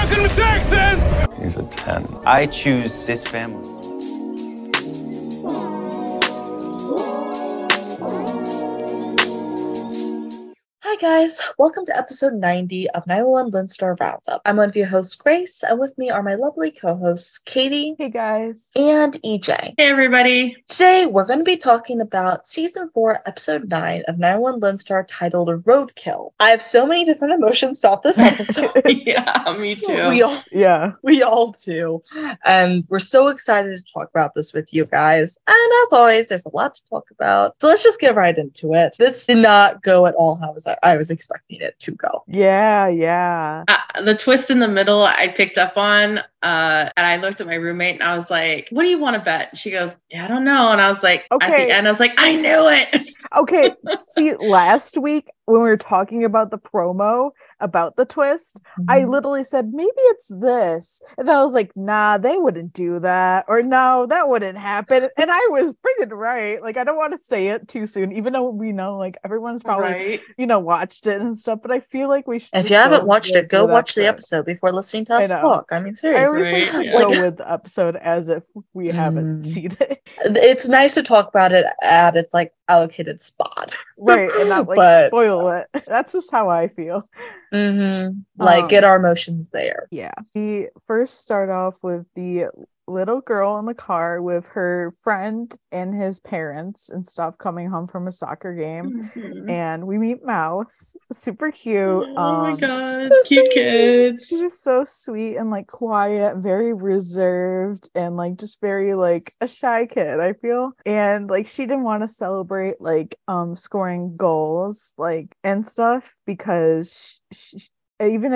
Welcome to Texas! He's a 10. I choose this family. Hi guys, welcome to episode 90 of 911 Lone Star Roundup. I'm one of your hosts, Grace, and with me are my lovely co-hosts, Katie. Hey guys. And EJ. Hey everybody. Today we're going to be talking about season 4, episode 9 of 911 Lone Star titled Roadkill. I have so many different emotions about this episode. Yeah, me too. We all do. And we're so excited to talk about this with you guys. And as always, there's a lot to talk about. So let's just get right into it. This did not go at all how I was expecting it to go. Yeah. The twist in the middle I picked up on, and I looked at my roommate and I was like, what do you want to bet? And she goes, yeah, I don't know. And I was like, okay. At the end, I was like, I knew it. Okay, see, last week when we were talking about the promo, about the twist, I literally said, maybe it's this. And then I was like, nah, they wouldn't do that. Or no, that wouldn't happen. And I was freaking right. Like, I don't want to say it too soon, even though we know, like, everyone's probably, watched it and stuff. But I feel like we should. If you haven't watched it, go watch the episode before listening to us talk. I mean, seriously. I always go with the episode as if we haven't seen it. It's nice to talk about it at its, like, allocated spot. Right, and not, like, spoil it. That's just how I feel. Get our emotions there. Yeah. We first start off with the little girl in the car with her friend and his parents and stuff coming home from a soccer game. And we meet Mouse. Super cute. Oh my god, so cute sweet. kids. She was so sweet and like quiet, very reserved, and like just very like a shy kid, I feel. And like she didn't want to celebrate like scoring goals like and stuff because she, even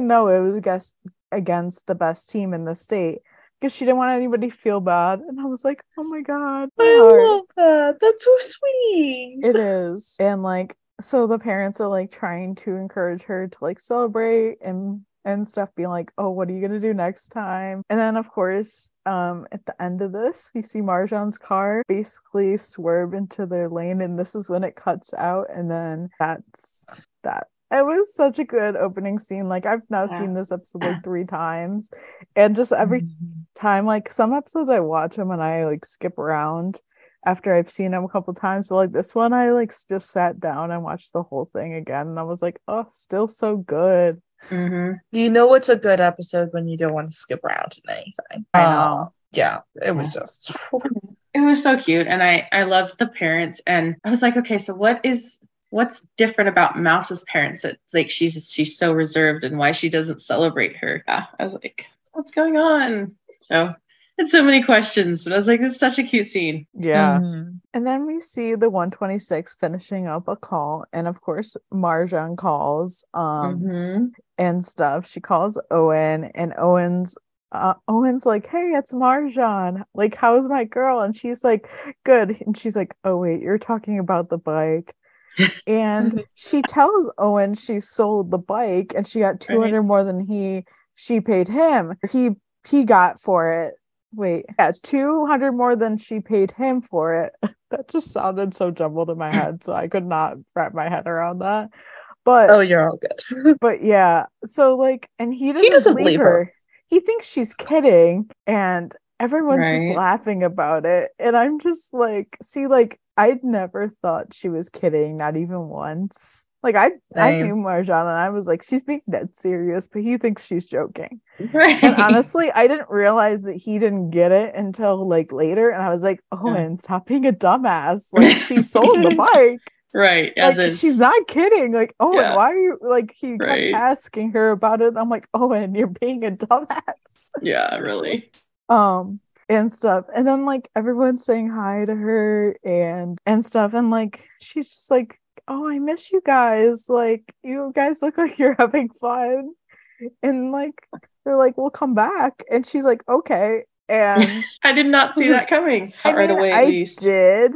though it was against the best team in the state, because she didn't want anybody to feel bad. And I was like, oh my god, I love that. That's so sweet. It is. And like, so the parents are like trying to encourage her to like celebrate and stuff, being like, oh, what are you gonna do next time? And then of course, at the end of this, we see Marjan's car basically swerve into their lane, and this is when it cuts out, and then that's that. It was such a good opening scene. Like, I've now seen this episode like 3 times, and just every time, like, some episodes I watch them and I like skip around after I've seen them a couple times, but like this one I like just sat down and watched the whole thing again, and I was like, oh, still so good. You know it's a good episode when you don't want to skip around in anything. I know. Yeah, it was just It was so cute, and I loved the parents, and I was like, okay, so what's different about Mouse's parents that like she's so reserved, and why she doesn't celebrate her? Yeah, I was like, what's going on? So it's so many questions, but I was like, this is such a cute scene. Yeah. And then we see the 126 finishing up a call, and of course Marjan calls and stuff. She calls Owen, and Owen's like, hey, it's Marjan, like, how's my girl? And she's like, good. And she's like, oh wait, you're talking about the bike. And she tells Owen she sold the bike and she got 200 more than she paid him. He got for it. Wait, yeah, 200 more than she paid him for it. That just sounded so jumbled in my head, so I could not wrap my head around that. But oh, you're all good. But yeah, so like, and he doesn't believe her. He thinks she's kidding, and everyone's just laughing about it. And I'm just like, see, like, I'd never thought she was kidding, not even once. Like, I knew Marjan, and I was like, she's being dead serious, but he thinks she's joking. Right. And honestly, I didn't realize that he didn't get it until like later, and I was like, Owen, stop being a dumbass. Like, she sold the bike. Right. Like, she's not kidding. Like, Owen, why are you, like, he kept asking her about it. And I'm like, Owen, you're being a dumbass. Yeah, really. And stuff. And then like everyone's saying hi to her and stuff. And like she's just like, oh, I miss you guys. Like, you guys look like you're having fun. And like they're like, we'll come back. And she's like, okay. And I did not see that coming. Right away, at least. I did.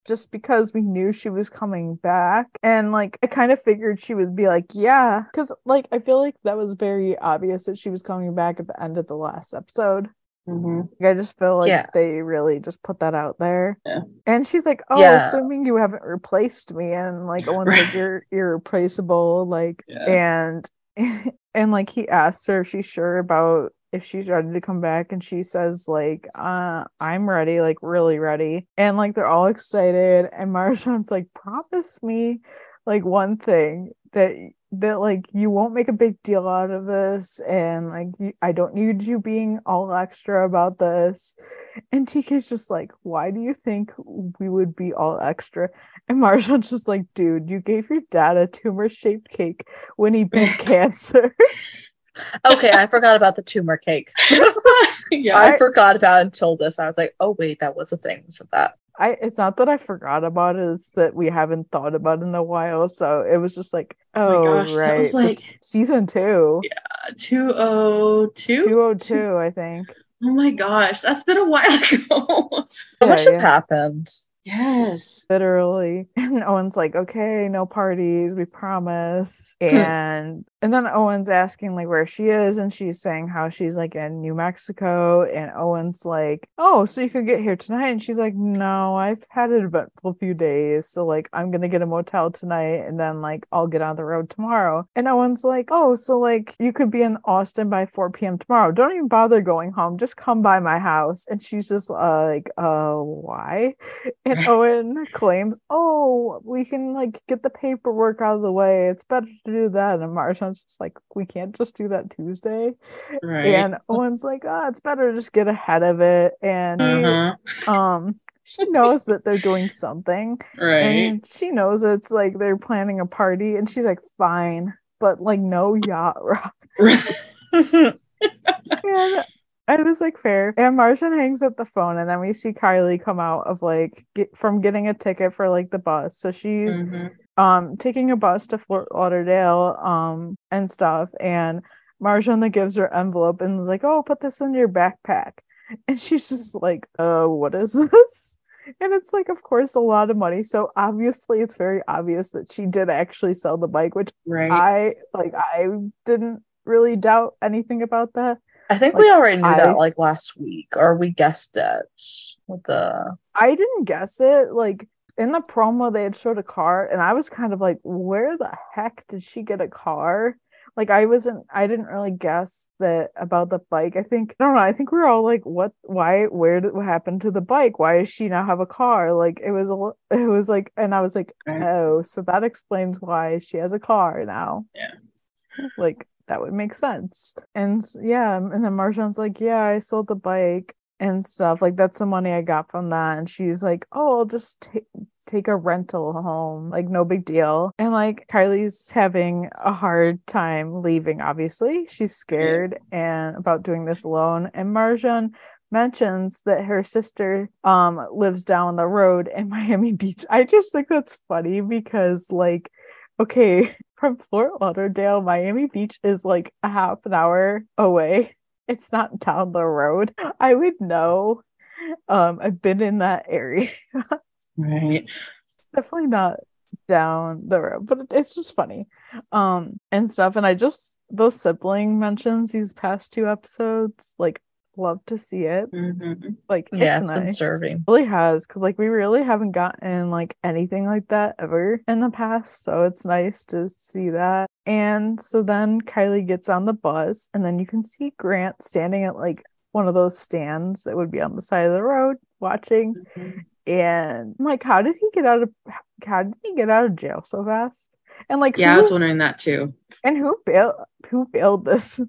Just because we knew she was coming back. And like I kind of figured she would be like, yeah, because like I feel like that was very obvious that she was coming back at the end of the last episode. I just feel like they really just put that out there. And she's like, oh, assuming you haven't replaced me. And like Owen's like, you're irreplaceable, like and And like he asks her if she's sure about if she's ready to come back, and she says like I'm ready, like really ready. And like they're all excited, and Marjan's like, promise me like one thing, that like you won't make a big deal out of this, and like I don't need you being all extra about this. And TK's just like, why do you think we would be all extra? And Marjan's just like, dude, you gave your dad a tumor-shaped cake when he beat cancer. Okay, I forgot about the tumor cake. Yeah. I forgot about it until this. I was like, oh wait, that was a thing. So that It's not that I forgot about it, it's that we haven't thought about it in a while. So it was just like, Oh my gosh, right. that was like season 2. Yeah, 202? 202, I think. Oh my gosh, that's been a while ago. so much has happened. Yes. Literally. And Owen's like, okay, no parties, we promise. And then Owen's asking like where she is, and she's saying how she's like in New Mexico. And Owen's like, oh, so you could get here tonight? And she's like, no, I've had it about a few days, so like I'm gonna get a motel tonight, and then like I'll get on the road tomorrow. And Owen's like, oh, so like you could be in Austin by 4 p.m. tomorrow. Don't even bother going home, just come by my house. And she's just like, why? And Owen claims, oh, we can like get the paperwork out of the way, it's better to do that. And Marjan's just like, we can't just do that Tuesday. Right. And Owen's like, it's better to just get ahead of it. And she knows that they're doing something, right, and she knows it's like they're planning a party, and she's like, fine, but like no yacht rock. And I was like, fair. And Marjan hangs up the phone, and then we see Kylie come out of like from getting a ticket for like the bus. So she's taking a bus to Fort Lauderdale and stuff. And Marjan that gives her envelope and is like, oh, put this in your backpack. And she's just like, what is this? And it's like, of course, a lot of money. So obviously, it's very obvious that she did actually sell the bike, which I didn't really doubt anything about that. I think we already knew that like last week, or we guessed it with the. I didn't guess it. Like in the promo, they had showed a car, and I was kind of like, where the heck did she get a car? Like I didn't really guess that about the bike. I don't know. I think we were all like, what happened to the bike? Why does she now have a car? Like it was like, and I was like, oh, so that explains why she has a car now. Yeah. Like that would make sense. And yeah, and then Marjan's like, yeah, I sold the bike and stuff. Like that's the money I got from that. And she's like, oh, I'll just take a rental home, like no big deal. And like Kylie's having a hard time leaving, obviously. She's scared and about doing this alone. And Marjan mentions that her sister lives down the road in Miami Beach. I just think that's funny because like, okay, from Fort Lauderdale, Miami Beach is like a half an hour away. It's not down the road. I would know. I've been in that area. Right. It's definitely not down the road, but it's just funny. And stuff. And I just those sibling mentions these past 2 episodes, like love to see it. Like it's been nice. serving. It really has, because like we really haven't gotten like anything like that ever in the past, so it's nice to see that. And so then Kylie gets on the bus, and then you can see Grant standing at like one of those stands that would be on the side of the road watching. And I'm like, how did he get out of jail so fast? And like, I was wondering that too. And who bailed this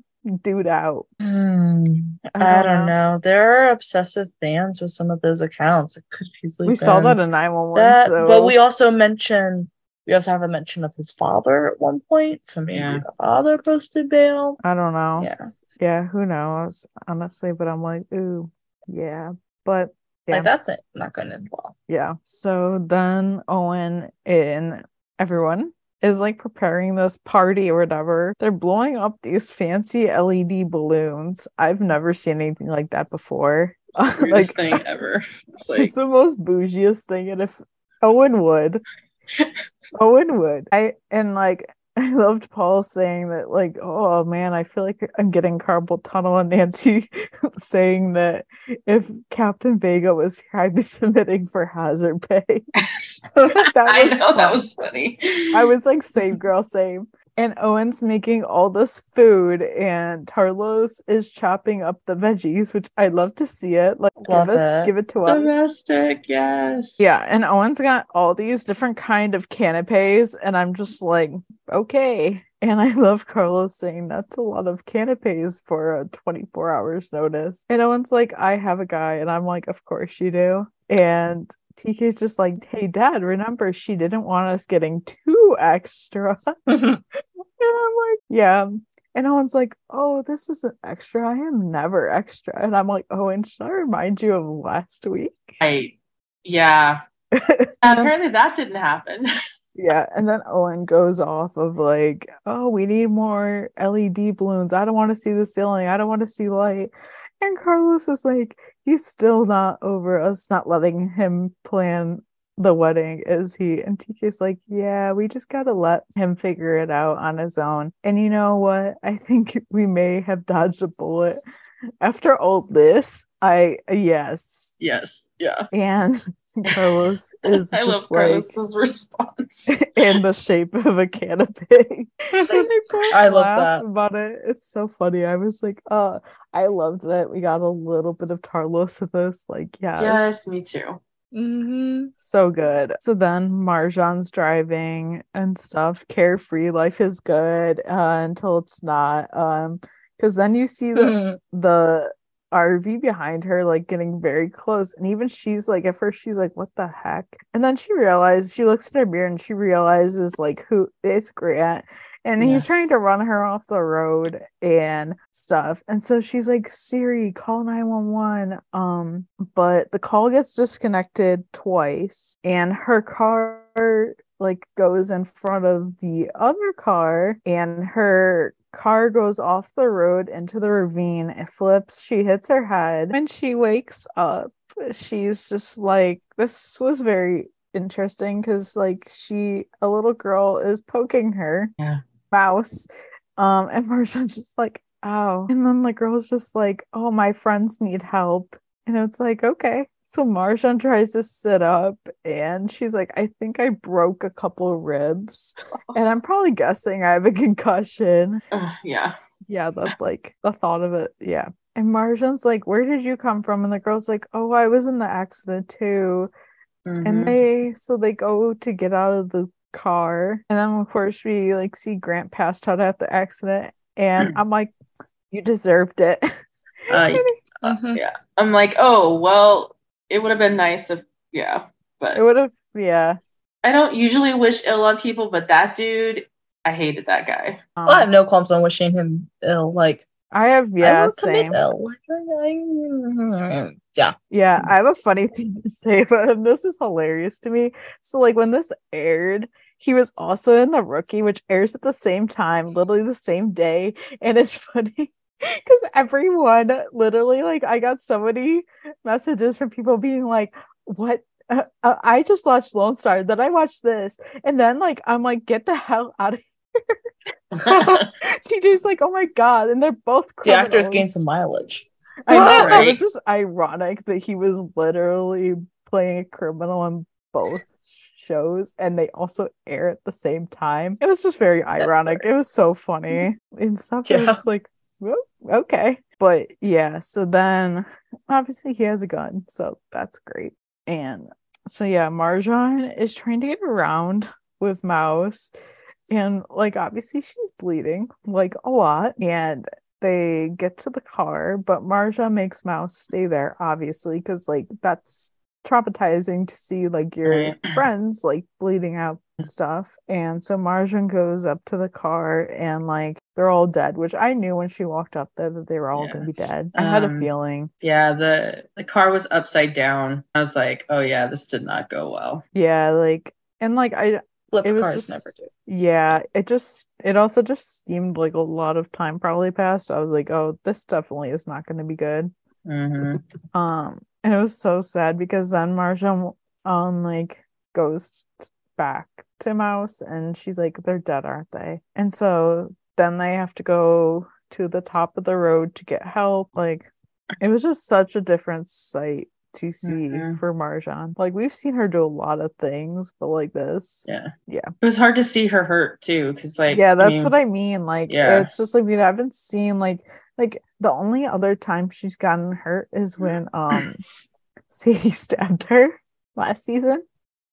dude out? I don't know. There are obsessive fans with some of those accounts. It could easily. We saw that in 911. But we also have a mention of his father at one point. So maybe the father posted bail. I don't know. Yeah. Who knows? Honestly, but I'm like, ooh, yeah. But yeah, like that's it. Not going to end well. Yeah. So then Owen and everyone is like preparing this party or whatever. They're blowing up these fancy LED balloons. I've never seen anything like that before. It's the weirdest thing ever. It's the most bougiest thing. And if Owen would. I loved Paul saying that, like, oh man, I feel like I'm getting carpal tunnel, and Nancy saying that if Captain Vega was here, I'd be submitting for hazard pay. That was funny. I was like, same girl, same. And Owen's making all this food, and Carlos is chopping up the veggies, which I love to see it. Like, give it to us. Domestic, yes. Yeah, and Owen's got all these different kind of canapes, and I'm just like, okay. And I love Carlos saying that's a lot of canapes for a 24 hours notice. And Owen's like, I have a guy, and I'm like, of course you do. And TK's just like, hey, Dad, remember, she didn't want us getting too extra. And I'm like, yeah. And Owen's like, oh, this isn't extra. I am never extra. And I'm like, Owen, should I remind you of last week? Yeah. Apparently that didn't happen. Yeah, and then Owen goes off of like, oh, we need more LED balloons. I don't want to see the ceiling. I don't want to see light. And Carlos is like, he's still not over us not letting him plan the wedding, is he? And TK's like, yeah, we just gotta let him figure it out on his own. And you know what? I think we may have dodged a bullet. After all this, yes. Yeah. And Carlos is I just love Carlos's response. in the shape of a canopy. And they both I love laugh that about it. It's so funny. I was like, I loved that we got a little bit of Carlos with this. Like, yes, me too. So good. So then Marjan's driving and stuff. Carefree, life is good until it's not. Because then you see the RV behind her, like getting very close, and even she's like, at first she's like, what the heck? And then she looks in her mirror and she realizes like who it's Grant, and he's trying to run her off the road and stuff. And so she's like, Siri, call 911. But the call gets disconnected twice, and her car like goes in front of the other car, and her car goes off the road into the ravine. It flips. She hits her head. When she wakes up, she's just like, this was very interesting because like a little girl is poking her mouse, and Marjan's just like, ow. And then the girl's just like, oh, my friends need help. And it's like, okay. So Marjan tries to sit up, and she's like, I think I broke a couple of ribs. And I'm probably guessing I have a concussion. Yeah, that's like the thought of it. Yeah. And Marjan's like, where did you come from? And the girl's like, oh, I was in the accident too. And they go to get out of the car. And then, of course, we like see Grant passed out at the accident. And I'm like, you deserved it. Yeah. I'm like, oh, well, it would have been nice if, but it would have, I don't usually wish ill on people, but that dude, I hated that guy. I have no qualms on wishing him ill. Like, I have, same. Ill. I have a funny thing to say about him. This is hilarious to me. So, like, when this aired, he was also in The Rookie, which airs at the same time, literally the same day. And it's funny because everyone literally, like, I got so many messages from people being like, what? I just watched Lone Star, then I watched this, and then like I'm like, get the hell out of here. TJ's like, oh my god, and they're both criminals. The actors gained some mileage. I know, right? It was just ironic that he was literally playing a criminal in both shows, and they also air at the same time. It was just very ironic. It was so funny and stuff. It was just like, well, okay. But yeah, so then obviously he has a gun, so that's great. And so yeah, Marjan is trying to get around with Mouse, and like obviously she's bleeding like a lot, and they get to the car, but Marjan makes Mouse stay there, obviously, because like that's traumatizing to see like your friends like bleeding out and stuff. And so Marjan goes up to the car, and like they're all dead, which I knew when she walked up there that they were all gonna be dead. I had a feeling. Yeah, the car was upside down. I was like, oh yeah, this did not go well. Yeah, like, and like flip cars never do. Yeah, it also just seemed like a lot of time probably passed. I was like, oh, this definitely is not going to be good. And it was so sad because then Marjan like goes back to Mouse, and she's like, they're dead, aren't they? And so then they have to go to the top of the road to get help. Like, it was just such a different sight to see for Marjan. Like, we've seen her do a lot of things, but like this. Yeah. Yeah. It was hard to see her hurt too, because like what I mean. Like, yeah. it's just like we haven't seen like the only other time she's gotten hurt is when Sadie stabbed her last season.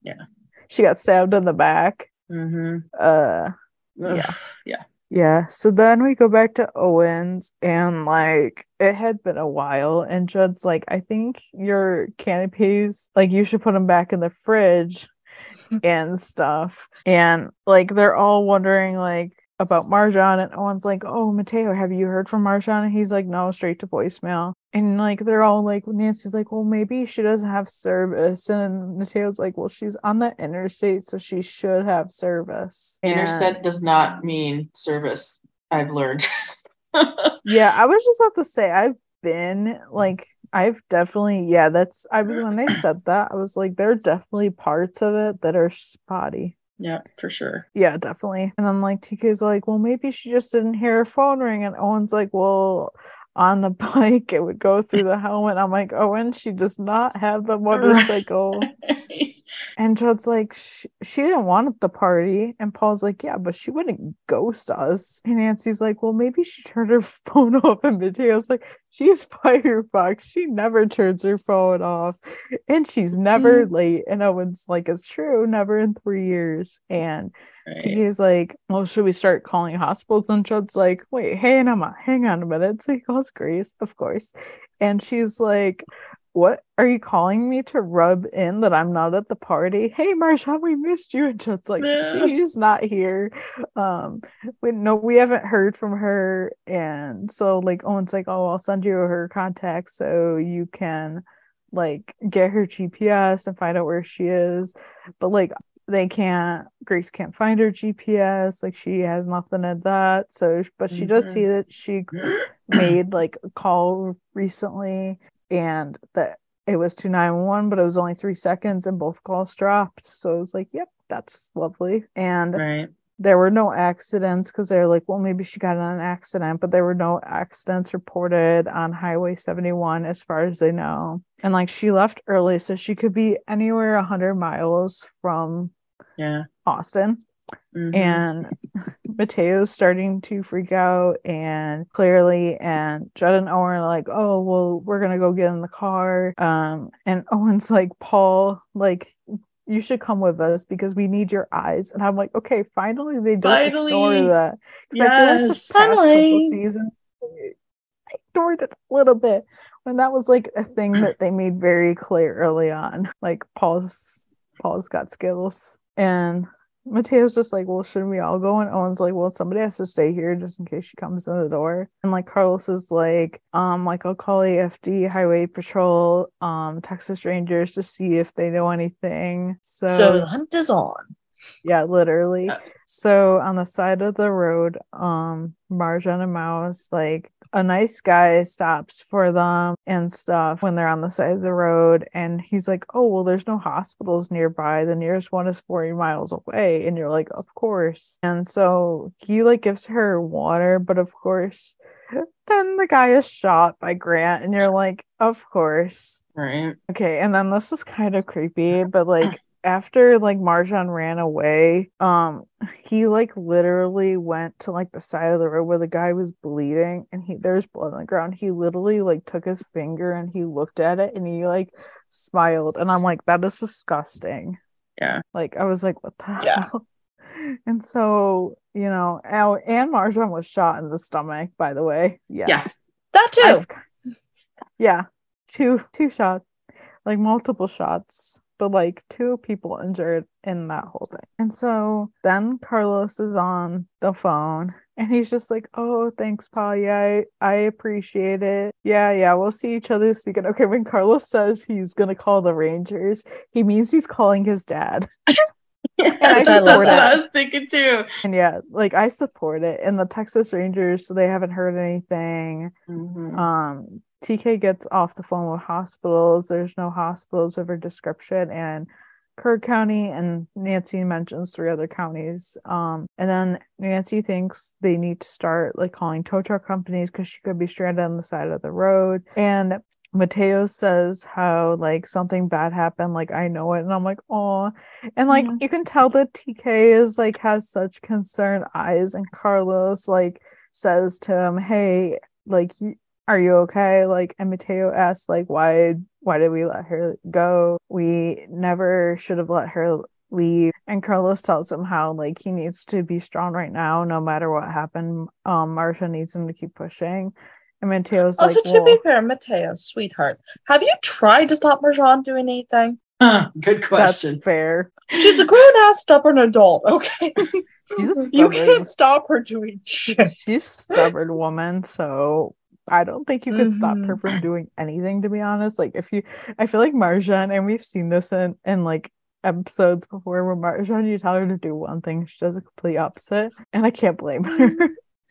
Yeah. She got stabbed in the back. Yeah. So then we go back to Owens, and like it had been a while, and Judd's like, I think your canapes, like, you should put them back in the fridge and stuff. And like they're all wondering like about Marjan, and Owen's like, oh, Mateo, have you heard from Marjan? And he's like, no, straight to voicemail. And like they're all like, Nancy's like, well, maybe she doesn't have service, and Mateo's like, well, she's on the interstate, so she should have service. Interstate does not mean service, I've learned. Yeah, I was just about to say, I've definitely, when they said that, I was like, there are definitely parts of it that are spotty. Yeah, for sure. Yeah, definitely. And then like TK's like, well, maybe she just didn't hear her phone ring. And Owen's like, well, on the bike, it would go through the helmet. I'm like, Owen, she does not have the motorcycle. Right. And Judd's like, she didn't want the party. And Paul's like, yeah, but she wouldn't ghost us. And Nancy's like, well, maybe she turned her phone off. And Mateo's like, she's Firefox. She never turns her phone off. And she's never late. And Owen's like, it's true, never in 3 years. And TK's like, well, should we start calling hospitals? And Judd's like, wait, hang on a minute. So he calls Grace, of course. And she's like, what are you calling me to rub in that I'm not at the party? Hey, Marjan, we missed you. And Judd's like, she's not here. We haven't heard from her. And so like Owen's like, oh, I'll send you her contact so you can like get her GPS and find out where she is. But like Grace can't find her GPS, like she has nothing at that. So but she does see that she made like a call recently, and that it was to 911, but it was only 3 seconds and both calls dropped. So it was like, yep, that's lovely. And there were no accidents, because they're like, well, maybe she got in an accident, but there were no accidents reported on Highway 71 as far as they know. And like she left early, so she could be anywhere 100 miles from Austin. And Mateo's starting to freak out, and Judd and Owen are like, oh, well, we're gonna go get in the car. And Owen's like, Paul, like, you should come with us because we need your eyes. And I'm like, okay, finally they don't ignore that. Because I feel like the past couple seasons, I ignored it a little bit when that was like a thing that they made very clear early on. Like Paul's got skills. And Mateo's just like, well, shouldn't we all go? And Owen's like, well, somebody has to stay here just in case she comes in the door. And like Carlos is like I'll call AFD, Highway Patrol, Texas Rangers to see if they know anything. So the hunt is on. Yeah, literally. So on the side of the road, Marjan and Mouse, like, a nice guy stops for them and stuff when they're on the side of the road, and he's like, oh, well, there's no hospitals nearby, the nearest one is 40 miles away. And you're like, of course. And so he like gives her water, but of course then the guy is shot by Grant, and you're like, of course. Right. Okay, and then this is kind of creepy, but like after like Marjan ran away, he like literally went to like the side of the road where the guy was bleeding, and there's blood on the ground. He literally like took his finger and he looked at it and he like smiled, and I'm like, that is disgusting. Yeah. Like I was like, what the hell? And so, you know, and Marjan was shot in the stomach, by the way. Yeah. That too. Two shots, like multiple shots, but like 2 people injured in that whole thing. And so then Carlos is on the phone and he's just like, oh, thanks, Paul. Yeah, I appreciate it. Yeah, we'll see each other this weekend. Okay, when Carlos says he's gonna call the Rangers, he means he's calling his dad. And I love that. I was thinking too. And yeah, like I support it. And the Texas Rangers, so they haven't heard anything. TK gets off the phone with hospitals. There's no hospitals of her description, and Kerr County, and Nancy mentions 3 other counties. And then Nancy thinks they need to start like calling tow truck companies because she could be stranded on the side of the road. And Mateo says how like something bad happened, like I know it, and I'm like, oh, and like you can tell that TK is like has such concerned eyes, and Carlos like says to him, hey, like are you okay? Like, and Mateo asks like why did we let her go? We never should have let her leave. And Carlos tells him how like he needs to be strong right now, no matter what happened. Marsha needs him to keep pushing. And Mateo's Also, like, to be well, fair, Mateo, sweetheart, have you tried to stop Marjan doing anything? Good question. that's fair. She's a grown-ass, stubborn adult, okay? She's a You stubborn, can't stop her doing shit. she's a stubborn woman, so I don't think you could stop her from doing anything, to be honest. Like I feel like Marjan, and we've seen this in like episodes before where Marjan, you tell her to do one thing, she does a complete opposite, and I can't blame her.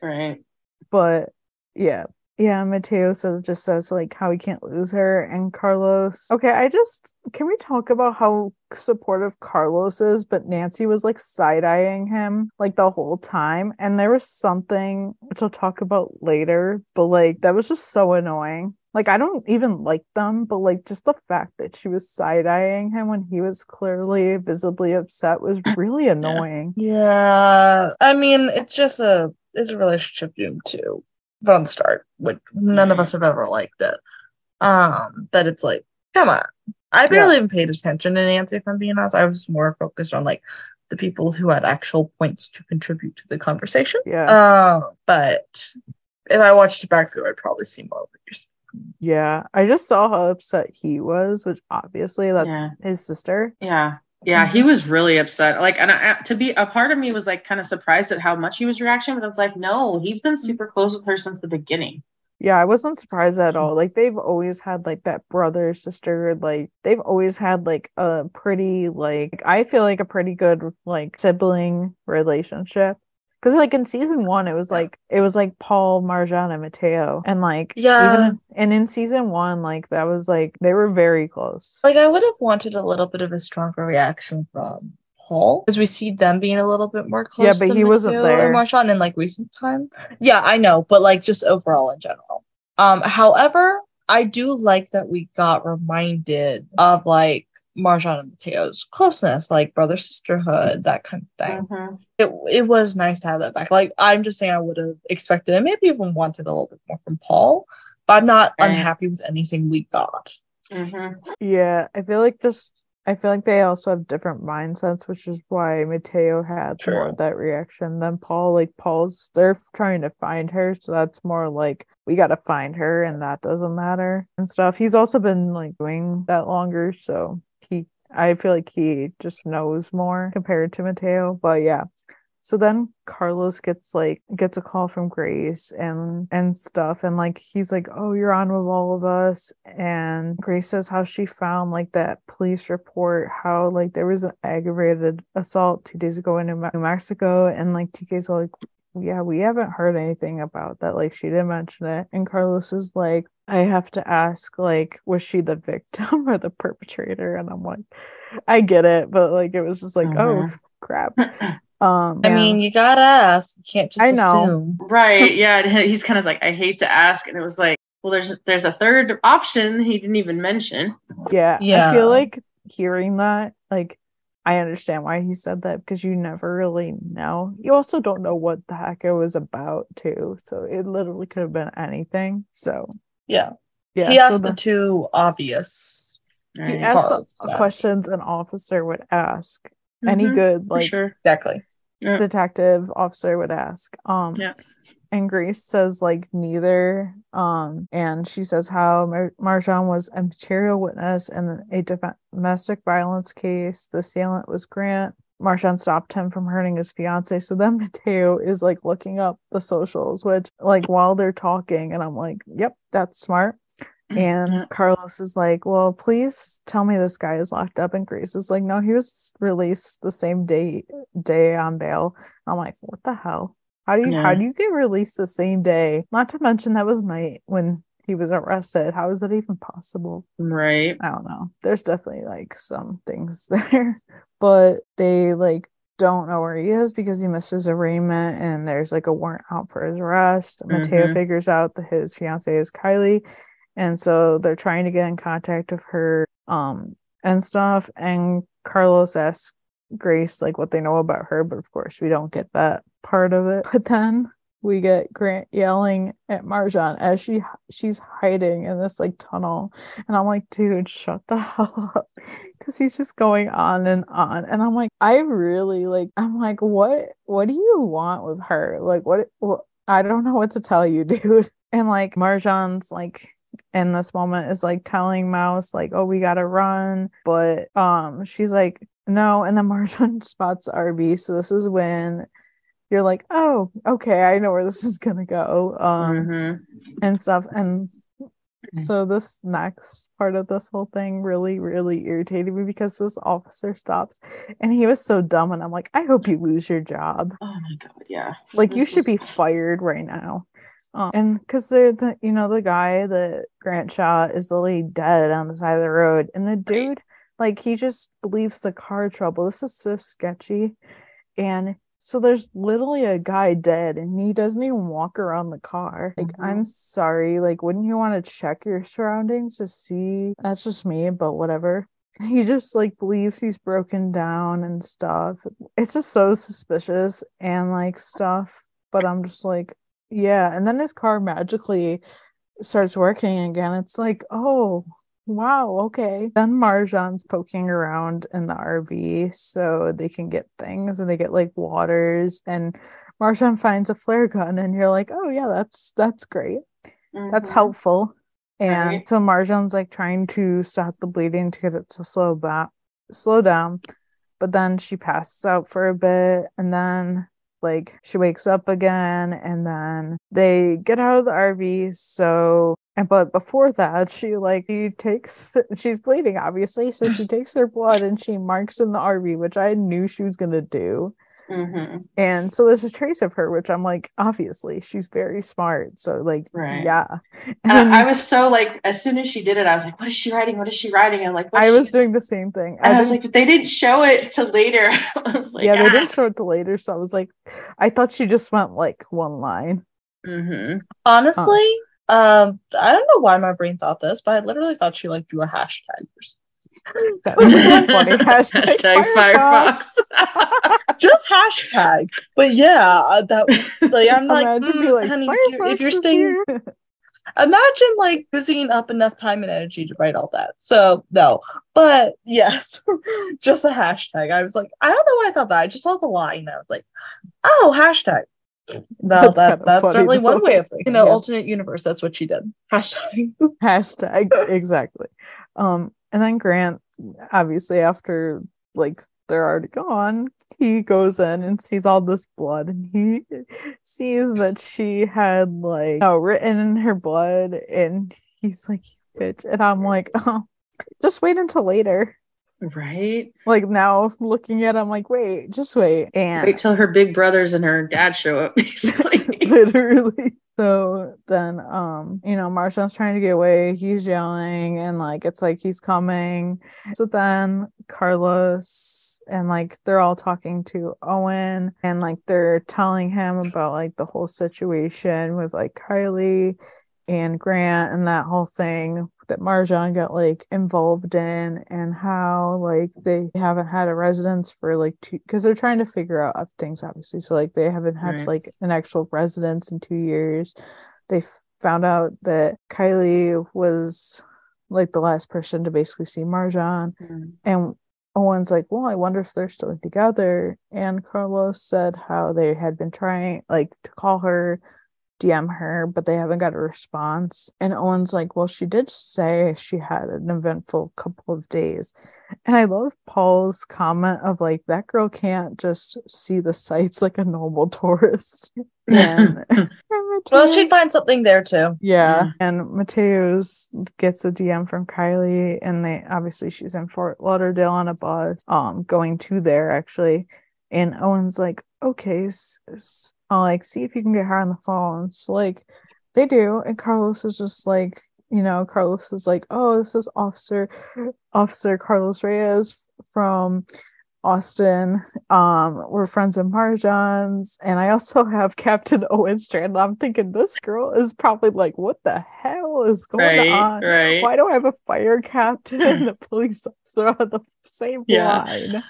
Right. But yeah, Mateo says like how he can't lose her. And Carlos, okay, can we talk about how supportive Carlos is, but Nancy was like side-eyeing him like the whole time, and there was something which I'll talk about later, but like that was just so annoying. Like, I don't even like them, but like just the fact that she was side-eyeing him when he was clearly visibly upset was really annoying. Yeah, I mean, it's a relationship doomed to from the start, which none of us have ever liked it. But it's like, come on. I barely even paid attention to Nancy, if I'm being honest. I was more focused on like the people who had actual points to contribute to the conversation. Yeah. But if I watched it back through, I'd probably see more of what you're saying. Yeah, I just saw how upset he was, which obviously that's his sister. Yeah. Yeah, he was really upset. Like, and a part of me was like kind of surprised at how much he was reacting, but I was like, no, he's been super close with her since the beginning. Yeah, I wasn't surprised at all. Like, they've always had like that brother sister, like they've always had like a pretty like I feel like a pretty good like sibling relationship. Because like in season 1, it was like Paul, Marjan, and Mateo, and like even in season 1, like that was like they were very close. Like, I would have wanted a little bit of a stronger reaction from Paul, because we see them being a little bit more close. Yeah, but he wasn't Mateo there. And Marjan in like recent time. Yeah, I know, but like just overall in general. However, I do like that we got reminded of like Marjan and Mateo's closeness, like brother sisterhood, that kind of thing. It was nice to have that back. Like, I'm just saying I would have expected and maybe even wanted a little bit more from Paul, but I'm not unhappy with anything we got. Yeah, I feel like they also have different mindsets, which is why Mateo had more of that reaction than Paul. Like they're trying to find her, so that's more like we gotta find her and that doesn't matter and stuff. He's also been like doing that longer, so I feel like he just knows more compared to Mateo. But yeah. So then Carlos gets a call from Grace and stuff, and like he's like, oh, you're on with all of us. And Grace says how she found like that police report, how like there was an aggravated assault 2 days ago in New Mexico, and like TK's like, yeah, we haven't heard anything about that. Like, she didn't mention it. And Carlos is like, I have to ask, like, was she the victim or the perpetrator? And I'm like, I get it, but like it was just like, oh crap. I mean, you gotta ask. You can't just assume. Right. Yeah. He's kind of like, I hate to ask. And it was like, well, there's a third option he didn't even mention. Yeah. I feel like hearing that, like, I understand why he said that, because you never really know. You also don't know what the heck it was about, too. So it literally could have been anything. So yeah. He asked the two obvious. He asked the questions an officer would ask. Any good, like, exactly. Detective officer would ask. And Grace says like neither. And she says how Marjan was a material witness in a domestic violence case. The assailant was Grant. Marjan stopped him from hurting his fiance. So then Mateo is like looking up the socials, which like while they're talking, and I'm like, yep, that's smart. And Carlos is like, well, please tell me this guy is locked up. And Grace is like, no, he was released the same day on bail. I'm like, what the hell? How do you get released the same day? Not to mention that was night when he was arrested. How is that even possible? Right. I don't know. There's definitely like some things there, but they like don't know where he is because he missed his arraignment and there's like a warrant out for his arrest. Mateo figures out that his fiance is Kylie. And so they're trying to get in contact with her and stuff. And Carlos asks Grace like what they know about her, but of course we don't get that part of it. But then we get Grant yelling at Marjan as she's hiding in this like tunnel, and I'm like, dude, shut the hell up, because he's just going on, and I'm like, I'm like, what do you want with her? Like, what I don't know what to tell you, dude. And like Marjan's like in this moment is like telling Mouse like, oh, we gotta run, but she's like, no. And then Marjan spots RV, so this is when you're like, oh, okay, I know where this is gonna go, and stuff. And so this next part of this whole thing really, really irritated me, because this officer stops and he was so dumb, and I'm like, I hope you lose your job. Oh my god, yeah. Like, you should be fired right now. And because the guy that Grant shot is literally dead on the side of the road, and the dude, like, he just believes the car trouble. This is so sketchy. And so there's literally a guy dead, and he doesn't even walk around the car. Like, I'm sorry, like, wouldn't you want to check your surroundings to see? That's just me, but whatever. He just like believes he's broken down and stuff. It's just so suspicious and like stuff, but I'm just like, yeah. And then his car magically starts working again. It's like, oh wow, okay. Then Marjan's poking around in the RV so they can get things, and they get like waters, and Marjan finds a flare gun, and you're like, oh yeah, that's great. That's helpful. And so Marjan's like trying to stop the bleeding to get it to slow down, but then she passes out for a bit, and then like she wakes up again, and then they get out of the RV. But before that, she's bleeding, obviously, so she takes her blood and she marks in the RV, which I knew she was gonna do. And so there's a trace of her, which I'm like, obviously she's very smart, so like, yeah. And I was so like, as soon as she did it, I was like, what is she writing, and like, I was doing the same thing, and I was like, but they didn't show it till later. I was like, they didn't show it till later, so I was like, I thought she just went like one line. Honestly, I don't know why my brain thought this, but I literally thought she like drew a hashtag or something. That was funny. Hashtag Firefox. Just hashtag. But yeah, that like, I'm like, like, honey, if you're staying, imagine like using up enough time and energy to write all that. So no, but yes, just a hashtag. I was like, I don't know why I thought that. I just saw the line and I was like, oh, hashtag. No, that's certainly one way of thinking. Alternate universe. That's what she did. Hashtag exactly. And then Grant, obviously, after like they're already gone, he goes in and sees all this blood, and he sees that she had like written in her blood, and he's like, bitch. And I'm like, oh, just wait until later. Right? Like, now looking at him, like, wait, just wait. And wait till her big brothers and her dad show up, basically. Literally. So then Marjan's trying to get away, he's yelling, and like it's like he's coming. So then Carlos and like they're all talking to Owen, and like they're telling him about like the whole situation with like Kylie and Grant and that whole thing that Marjan got like involved in, and how like they haven't had a residence for like because they're trying to figure out things, obviously, so like they haven't had like an actual residence in 2 years. They found out that Kylie was like the last person to basically see Marjan, and Owen's like, well, I wonder if they're still together. And Carlos said how they had been trying like to call her, DM her, but they haven't got a response. And Owen's like, well, she did say she had an eventful couple of days. And I love Paul's comment of like, that girl can't just see the sights like a normal tourist. And well, she'd find something there too. Yeah. And Mateos gets a DM from Kylie, and she's in Fort Lauderdale on a bus going to there actually. And Owen's like, okay, I'll like see if you can get her on the phone. So like they do, and Carlos is just like, Carlos is like, oh, this is Officer Carlos Reyes from Austin. We're friends of Marjan's, and I also have Captain Owen Strand. I'm thinking this girl is probably like, what the hell? hell is going on? Right. Why do I have a fire captain and a police officer on the same line?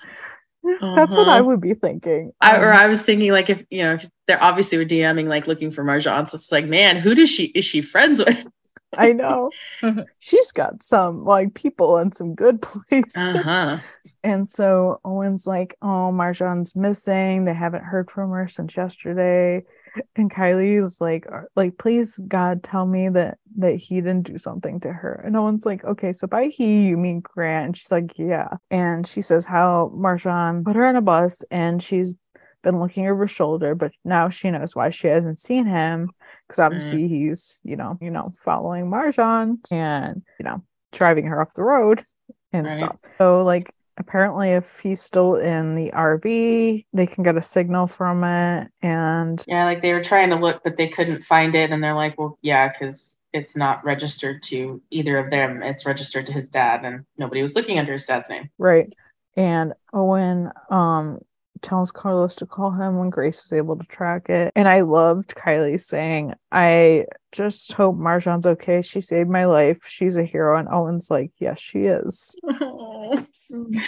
That's what I would be thinking. I was thinking, like, if they're obviously were DMing, like, looking for Marjan, so it's like, man, who is she friends with? I know. She's got some like people in some good places. And so Owen's like, oh, Marjan's missing. They haven't heard from her since yesterday. And Kylie's like, please God, tell me that he didn't do something to her. And Owen's like, okay, so by he you mean Grant? And she's like, yeah. And she says how Marjan put her on a bus and she's been looking over her shoulder, but now she knows why she hasn't seen him, because obviously he's following Marjan and driving her off the road and stuff. So like, apparently if he's still in the RV, they can get a signal from it. And like they were trying to look, but they couldn't find it. And they're like, well, yeah, because it's not registered to either of them. It's registered to his dad, and nobody was looking under his dad's name. Right. And Owen tells Carlos to call him when Grace is able to track it. And I loved Kylie saying, I just hope Marjan's okay. She saved my life. She's a hero. And Owen's like, yes, she is.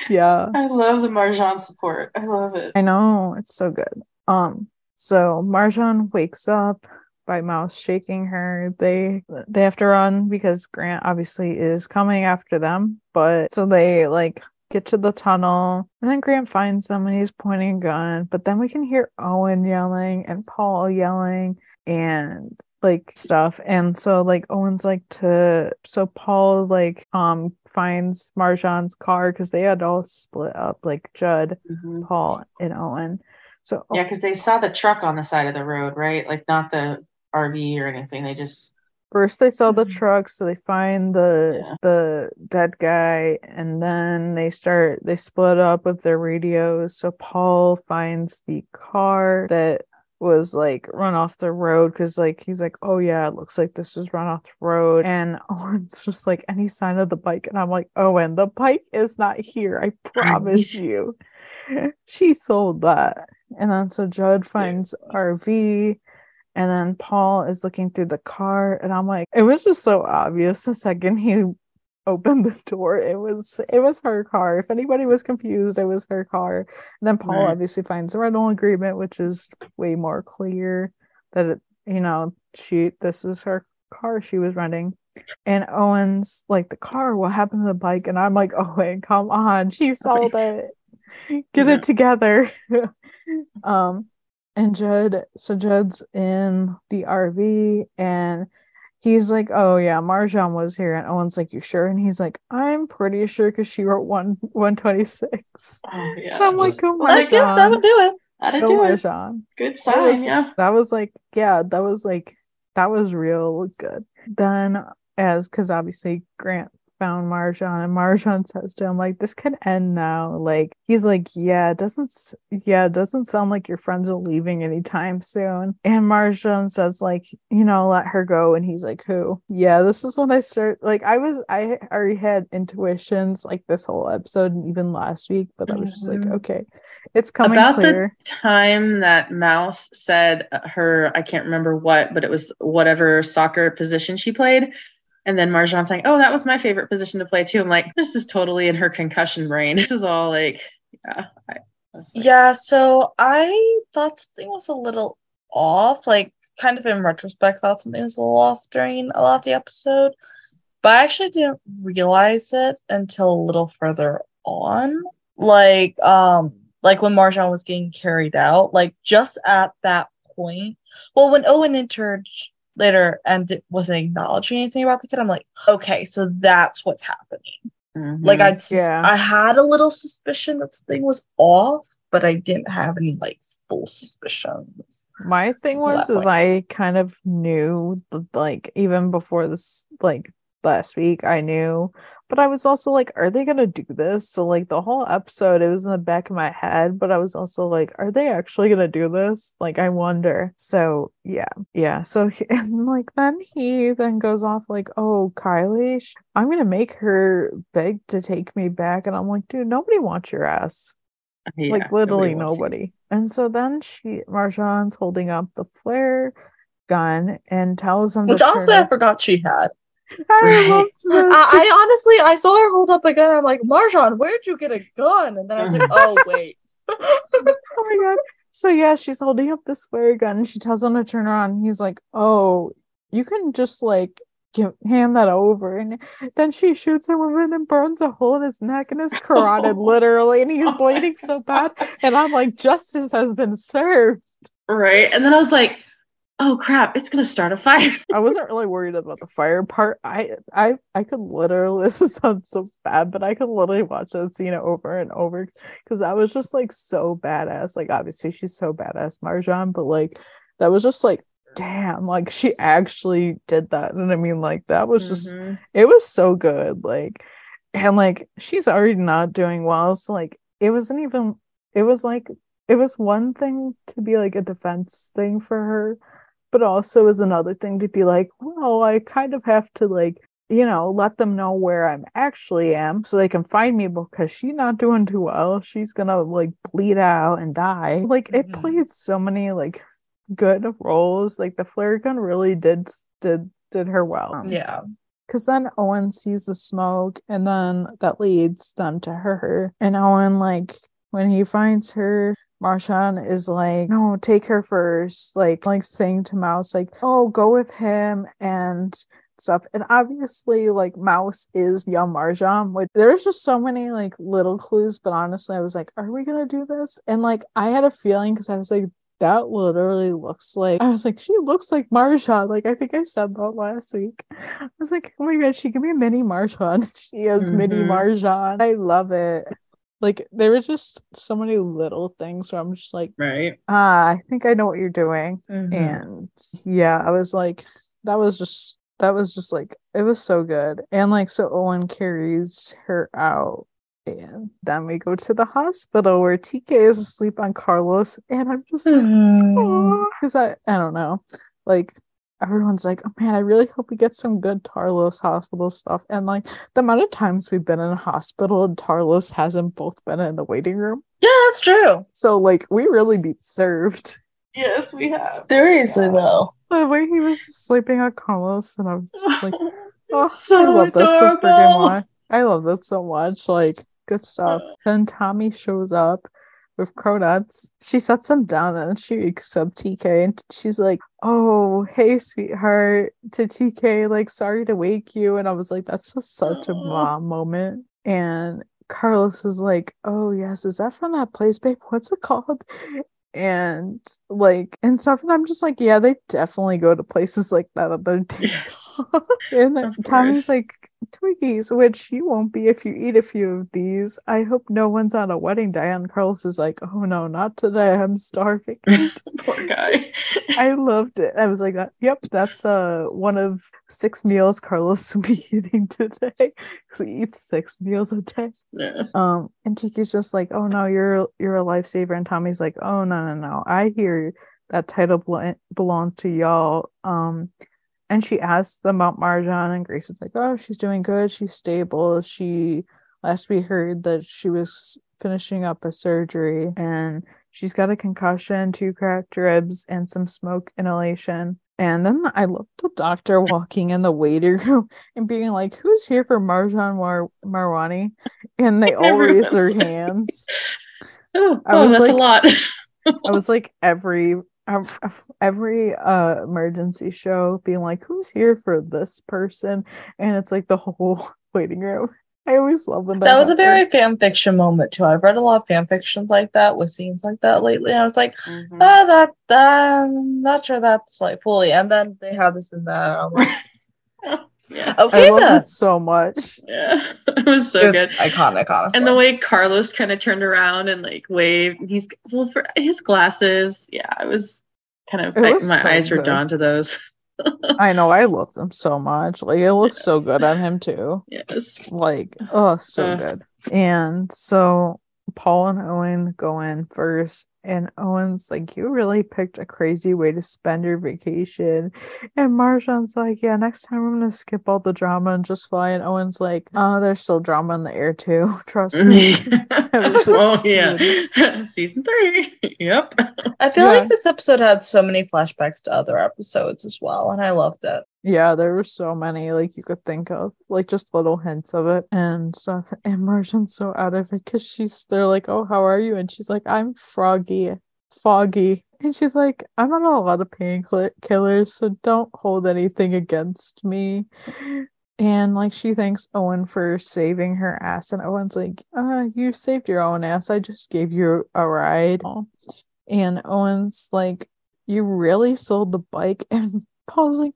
Yeah. I love the Marjan support. I love it. I know. It's so good. So Marjan wakes up by Mouse shaking her. They have to run because Grant obviously is coming after them. But so they like get to the tunnel, and then Grant finds them and he's pointing a gun, but then we can hear Owen yelling and Paul yelling and like stuff. And so like Owen's like so Paul like finds Marjan's car, because they had all split up, like Judd, Paul, and Owen. So yeah, because they saw the truck on the side of the road, right? Like not the RV or anything. They just first they saw the truck, so they find the dead guy, and then they split up with their radios. So Paul finds the car that was like run off the road, because like he's like, oh yeah, it looks like this was run off the road. And Owen's just like, any sign of the bike? And I'm like, Owen, the bike is not here, I promise you. She sold that. And then so Judd finds RV, and then Paul is looking through the car, and I'm like, it was just so obvious the second he opened the door. It was her car. If anybody was confused, it was her car. And then Paul obviously finds the rental agreement, which is way more clear that this is her car she was renting. And Owen's like, the car, what happened to the bike? And I'm like, Owen, come on, she sold it. Get it together. And Judd's in the RV, and he's like, oh yeah, Marjan was here. And Owen's like, you sure? And he's like, I'm pretty sure, because she wrote 126. Oh yeah. And I'm like, oh Marjan. Like, yeah, that would do it. That'd do Marjan. Good sign, That was real good. Then because obviously Grant found Marjan, and Marjan says to him, like, this could end now. Like, he's like, it doesn't sound like your friends are leaving anytime soon. And Marjan says, like, let her go. And he's like, who? Yeah, this is when I start, like, I already had intuitions like this whole episode and even last week, but I was just like, okay, it's coming about clear. The time that Mouse said her, I can't remember what, but it was whatever soccer position she played. And then Marjan's like, oh, that was my favorite position to play too. I'm like, this is totally in her concussion brain. This is all like, yeah. So I thought something was a little off, like kind of in retrospect, thought something was a little off during a lot of the episode. But I actually didn't realize it until a little further on. Like when Marjan was getting carried out, like just at that point. Well, when Owen entered later and it wasn't acknowledging anything about the kid, I'm like, okay, so that's what's happening. Like I had a little suspicion that something was off, but I didn't have any like full suspicions. My thing was I kind of knew, like, even before this, like last week, I knew, but I was also like, are they gonna do this? So like the whole episode, it was in the back of my head, but I was also like, are they actually gonna do this? Like, I wonder. So yeah. So and like then he goes off like, oh, Kylie, I'm gonna make her beg to take me back. And I'm like, dude, nobody wants your ass. Yeah, like literally nobody. And so then Marjan's holding up the flare gun and tells him, which also I forgot she had. I loved this. I honestly, I saw her hold up a gun. I'm like, Marjan, where'd you get a gun? And then I was like, oh wait. Oh my god. So yeah, she's holding up this flare gun and she tells him to turn around. And he's like, oh, you can just like hand that over. And then she shoots him with it and burns a hole in his neck and his carotid, literally, and he's bleeding so bad. And I'm like, justice has been served. Right. And then I was like, oh crap, it's gonna start a fire. I wasn't really worried about the fire part. I could literally, this sounds so bad, but I could literally watch that scene over and over because that was just like so badass. Like obviously she's so badass, Marjan, but like that was just like, damn, like she actually did that. And I mean, like that was just, it was so good. Like, and like she's already not doing well. So like it wasn't even, it was like, it was one thing to be like a defense thing for her, but also is another thing to be like, well, I kind of have to like, you know, let them know where I'm actually am so they can find me because she's not doing too well. She's gonna like bleed out and die. Like it played so many like good roles. Like the flare gun really did her well. Yeah. Because then Owen sees the smoke and then that leads them to her. And Owen, like, when he finds her, Marjan is like, no, take her first. Like saying to Mouse, like, oh, go with him and stuff. And obviously, like, Mouse is young Marjan. Like, there's just so many, like, little clues. But honestly, I was like, are we going to do this? And, like, I had a feeling because I was like, that literally looks like, I was like, she looks like Marjan. Like, I think I said that last week. I was like, oh my god, she could be mini Marjan. She is mini Marjan. I love it. Like, there were just so many little things where I'm just like, right. I think I know what you're doing. And yeah, I was like, that was just like, it was so good. And like, so Owen carries her out. And then we go to the hospital where TK is asleep on Carlos. And I'm just because I don't know. Like, everyone's like, oh man, I really hope we get some good Tarlos hospital stuff. And like the amount of times we've been in a hospital and Tarlos hasn't both been in the waiting room. Yeah, that's true. So like we really be served. Yes, we have. Seriously though. The way he was just sleeping on Carlos, and I'm just like, oh, so I love this so adorable. freaking much. I love that so much. Like, good stuff. Then Tommy shows up with Cronuts. She sets him down and she wakes up TK and she's like, oh, hey, sweetheart, to TK, like, sorry to wake you. And I was like, that's just such a mom moment. And Carlos is like, oh, yes, is that from that place, babe? What's it called? And like and stuff, and I'm just like, yeah, they definitely go to places like that on their days. And then Tommy's like, Twinkies, which you won't be if you eat a few of these. I hope no one's on a wedding day. And Carlos is like, oh no, not today, I'm starving. Poor guy. I loved it. I was like, yep, that's one of 6 meals Carlos will be eating today, because he eats 6 meals a day. Yeah. And Tiki's just like, oh no, you're a lifesaver. And Tommy's like, oh no, I hear that title belongs to y'all. And she asks them about Marjan, and Grace is like, oh, she's doing good, she's stable. Last we heard that she was finishing up a surgery and she's got a concussion, 2 cracked ribs, and some smoke inhalation. And then I love the doctor walking in the waiting room and being like, who's here for Marjan Marwani? And they all raise their hands. Oh, that's like, a lot. I was like, every emergency show being like, who's here for this person? And it's like the whole waiting room. I always love when that was a very fan fiction moment too. I've read a lot of fan fictions like that with scenes like that lately, and I was like, that I'm not sure that's like fully. And then they have this in that. I'm like, yeah. Okay, I love it so much. Yeah, it was so good, iconic, honestly. And the way Carlos kind of turned around and like waved. For his glasses. Yeah, it was kind of my eyes were drawn to those. I know, I love them so much. Like, it looks so good on him too. Yes. Like, oh, so good. And so Paul and Owen go in first, and Owen's like, you really picked a crazy way to spend your vacation. And Marjan's like, yeah, next time I'm gonna skip all the drama and just fly. And Owen's like, oh, there's still drama in the air too, trust me. Oh yeah. Season 3. Yep. I feel like this episode had so many flashbacks to other episodes as well, and I loved it. Yeah, there were so many like you could think of, like just little hints of it and stuff. And Marjan's so out of it because they're like, "Oh, how are you?" And she's like, "I'm foggy." And she's like, "I'm on a lot of painkillers, so don't hold anything against me." And like she thanks Owen for saving her ass, and Owen's like, "You saved your own ass. I just gave you a ride." And Owen's like, "You really sold the bike?" And Paul's like,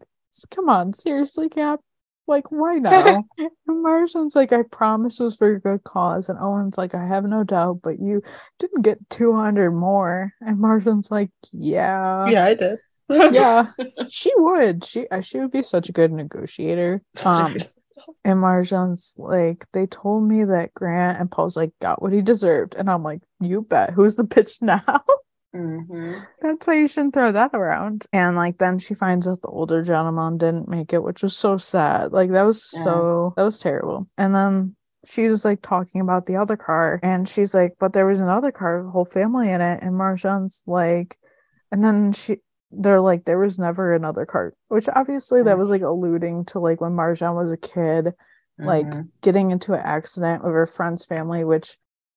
"Come on, seriously, Cap? Like, why now?" And Marjan's like, "I promise it was for a good cause." And Owen's like, "I have no doubt, but you didn't get 200 more." And Marjan's like, "Yeah. Yeah, I did. Yeah, she would. She would be such a good negotiator." Seriously. And Marjan's like, "They told me that Grant," and Paul's like, "got what he deserved." And I'm like, "You bet. Who's the bitch now?" That's why you shouldn't throw that around. And like then she finds out the older gentleman didn't make it, which was so sad. Like that was terrible. And then she was like talking about the other car, and she's like, "But there was another car, the whole family in it." And Marjan's like, and then they're like, "There was never another car," which obviously that was like alluding to like when Marjan was a kid, like getting into an accident with her friend's family,